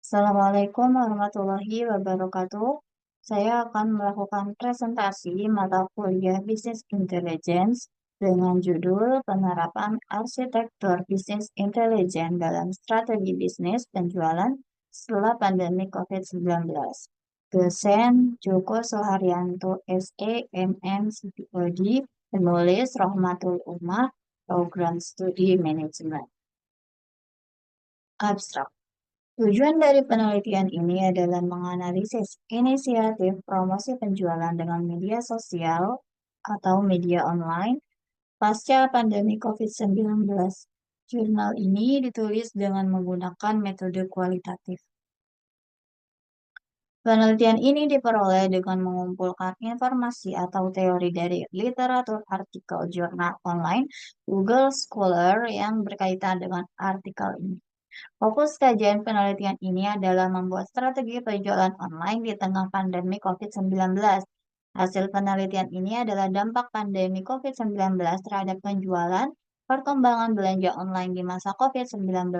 Assalamualaikum warahmatullahi wabarakatuh. Saya akan melakukan presentasi mata kuliah Business Intelligence dengan judul Penerapan Arsitektur Business Intelligence dalam Strategi Bisnis Penjualan setelah Pandemi COVID-19. Dosen Joko Soeharyanto, SE, MM, CPOD, penulis Rohmatul Umah, Program Studi Manajemen. Abstrak. Tujuan dari penelitian ini adalah menganalisis inisiatif promosi penjualan dengan media sosial atau media online pasca pandemi COVID-19. Jurnal ini ditulis dengan menggunakan metode kualitatif. Penelitian ini diperoleh dengan mengumpulkan informasi atau teori dari literatur artikel jurnal online Google Scholar yang berkaitan dengan artikel ini. Fokus kajian penelitian ini adalah membuat strategi penjualan online di tengah pandemi COVID-19. Hasil penelitian ini adalah dampak pandemi COVID-19 terhadap penjualan, perkembangan belanja online di masa COVID-19,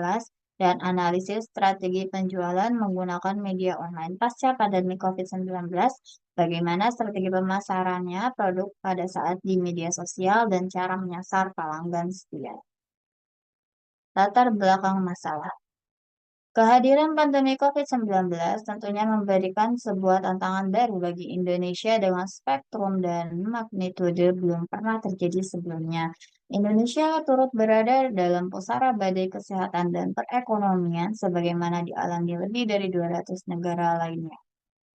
dan analisis strategi penjualan menggunakan media online pasca pandemi COVID-19, bagaimana strategi pemasarannya, produk pada saat di media sosial, dan cara menyasar pelanggan setia. Latar belakang masalah. Kehadiran pandemi COVID-19 tentunya memberikan sebuah tantangan baru bagi Indonesia dengan spektrum dan magnitude belum pernah terjadi sebelumnya. Indonesia turut berada dalam pusara badai kesehatan dan perekonomian sebagaimana dialami lebih dari 200 negara lainnya.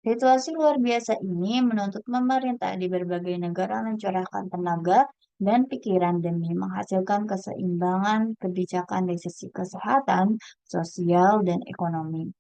Situasi luar biasa ini menuntut pemerintah di berbagai negara mencurahkan tenaga dan pikiran demi menghasilkan keseimbangan kebijakan dari sisi kesehatan, sosial, dan ekonomi.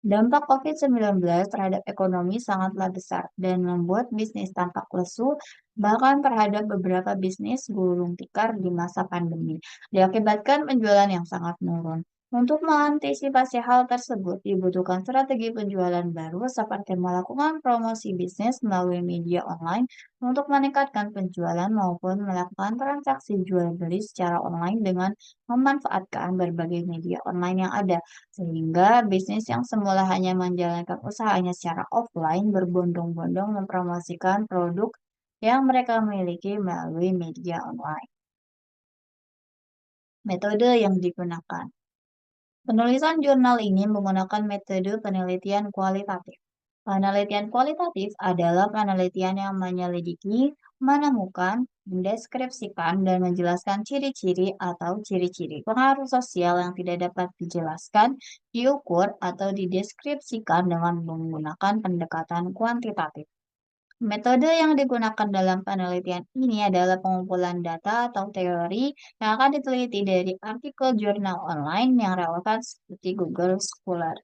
Dampak COVID-19 terhadap ekonomi sangatlah besar dan membuat bisnis tampak lesu, bahkan terhadap beberapa bisnis gulung tikar di masa pandemi, diakibatkan penjualan yang sangat menurun. Untuk mengantisipasi hal tersebut, dibutuhkan strategi penjualan baru seperti melakukan promosi bisnis melalui media online untuk meningkatkan penjualan maupun melakukan transaksi jual beli secara online dengan memanfaatkan berbagai media online yang ada sehingga bisnis yang semula hanya menjalankan usahanya secara offline berbondong-bondong mempromosikan produk yang mereka miliki melalui media online. Metode yang digunakan. Penulisan jurnal ini menggunakan metode penelitian kualitatif. Penelitian kualitatif adalah penelitian yang menyelidiki, menemukan, mendeskripsikan, dan menjelaskan ciri-ciri atau ciri-ciri pengaruh sosial yang tidak dapat dijelaskan, diukur, atau dideskripsikan dengan menggunakan pendekatan kuantitatif. Metode yang digunakan dalam penelitian ini adalah pengumpulan data atau teori yang akan diteliti dari artikel jurnal online yang relevan seperti Google Scholar.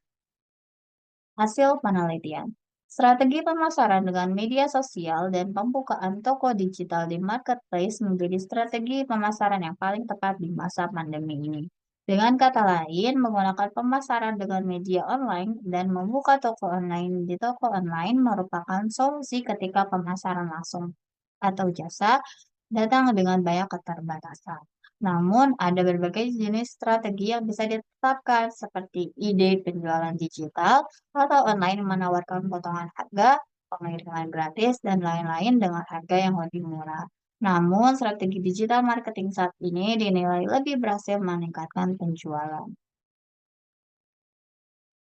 Hasil penelitian. Strategi pemasaran dengan media sosial dan pembukaan toko digital di marketplace menjadi strategi pemasaran yang paling tepat di masa pandemi ini. Dengan kata lain, menggunakan pemasaran dengan media online dan membuka toko online di toko online merupakan solusi ketika pemasaran langsung atau jasa datang dengan banyak keterbatasan. Namun, ada berbagai jenis strategi yang bisa ditetapkan seperti ide penjualan digital atau online menawarkan potongan harga, pengiriman gratis, dan lain-lain dengan harga yang lebih murah. Namun, strategi digital marketing saat ini dinilai lebih berhasil meningkatkan penjualan.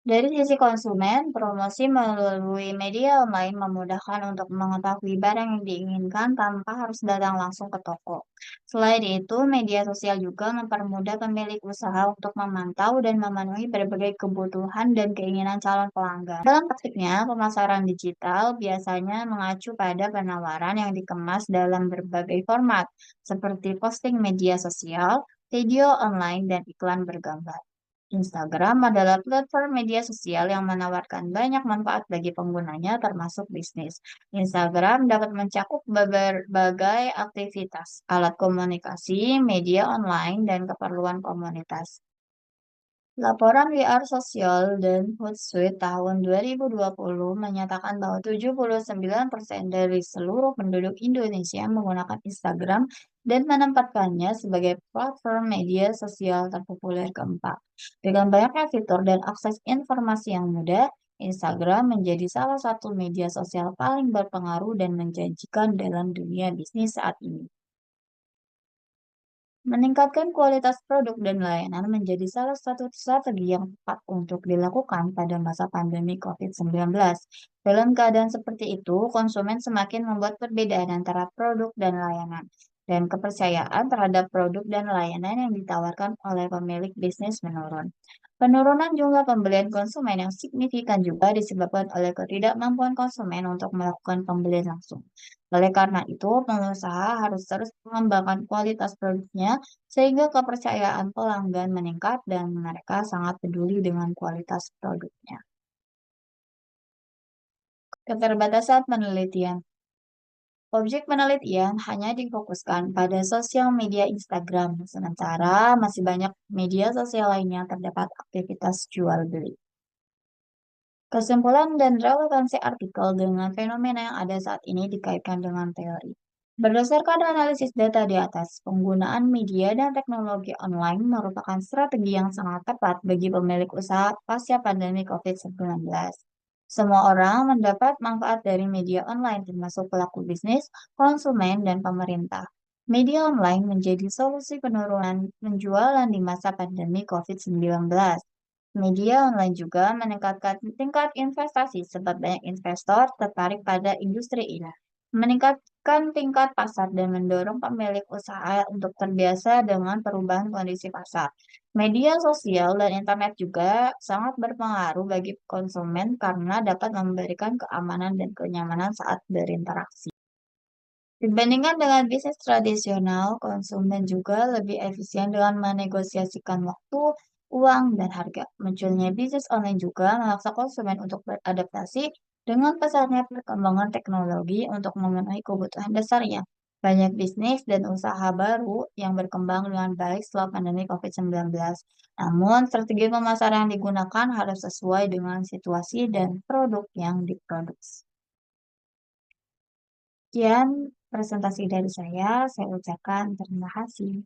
Dari sisi konsumen, promosi melalui media online memudahkan untuk mengetahui barang yang diinginkan tanpa harus datang langsung ke toko. Selain itu, media sosial juga mempermudah pemilik usaha untuk memantau dan memenuhi berbagai kebutuhan dan keinginan calon pelanggan. Dalam praktiknya, pemasaran digital biasanya mengacu pada penawaran yang dikemas dalam berbagai format, seperti posting media sosial, video online, dan iklan bergambar. Instagram adalah platform media sosial yang menawarkan banyak manfaat bagi penggunanya, termasuk bisnis. Instagram dapat mencakup berbagai aktivitas, alat komunikasi, media online, dan keperluan komunitas. Laporan VR Sosial dan Hootsuite tahun 2020 menyatakan bahwa 79% dari seluruh penduduk Indonesia menggunakan Instagram dan menempatkannya sebagai platform media sosial terpopuler keempat. Dengan banyaknya fitur dan akses informasi yang mudah, Instagram menjadi salah satu media sosial paling berpengaruh dan menjanjikan dalam dunia bisnis saat ini. Meningkatkan kualitas produk dan layanan menjadi salah satu strategi yang tepat untuk dilakukan pada masa pandemi COVID-19. Dalam keadaan seperti itu, konsumen semakin membuat perbedaan antara produk dan layanan, dan kepercayaan terhadap produk dan layanan yang ditawarkan oleh pemilik bisnis menurun. Penurunan jumlah pembelian konsumen yang signifikan juga disebabkan oleh ketidakmampuan konsumen untuk melakukan pembelian langsung. Oleh karena itu, pengusaha harus terus mengembangkan kualitas produknya sehingga kepercayaan pelanggan meningkat dan mereka sangat peduli dengan kualitas produknya. Keterbatasan penelitian. Objek penelitian hanya difokuskan pada sosial media Instagram, sementara masih banyak media sosial lainnya terdapat aktivitas jual beli. Kesimpulan dan relevansi artikel dengan fenomena yang ada saat ini dikaitkan dengan teori. Berdasarkan analisis data di atas, penggunaan media dan teknologi online merupakan strategi yang sangat tepat bagi pemilik usaha pasca pandemi COVID-19. Semua orang mendapat manfaat dari media online, termasuk pelaku bisnis, konsumen, dan pemerintah. Media online menjadi solusi penurunan penjualan di masa pandemi COVID-19. Media online juga meningkatkan tingkat investasi sebab banyak investor tertarik pada industri ini, meningkatkan tingkat pasar dan mendorong pemilik usaha untuk terbiasa dengan perubahan kondisi pasar. Media sosial dan internet juga sangat berpengaruh bagi konsumen karena dapat memberikan keamanan dan kenyamanan saat berinteraksi. Dibandingkan dengan bisnis tradisional, konsumen juga lebih efisien dengan menegosiasikan waktu, uang, dan harga. Munculnya bisnis online juga memaksa konsumen untuk beradaptasi dengan pesatnya perkembangan teknologi untuk memenuhi kebutuhan dasarnya. Banyak bisnis dan usaha baru yang berkembang dengan baik setelah pandemi COVID-19. Namun, strategi pemasaran yang digunakan harus sesuai dengan situasi dan produk yang diproduksi. Sekian presentasi dari saya ucapkan terima kasih.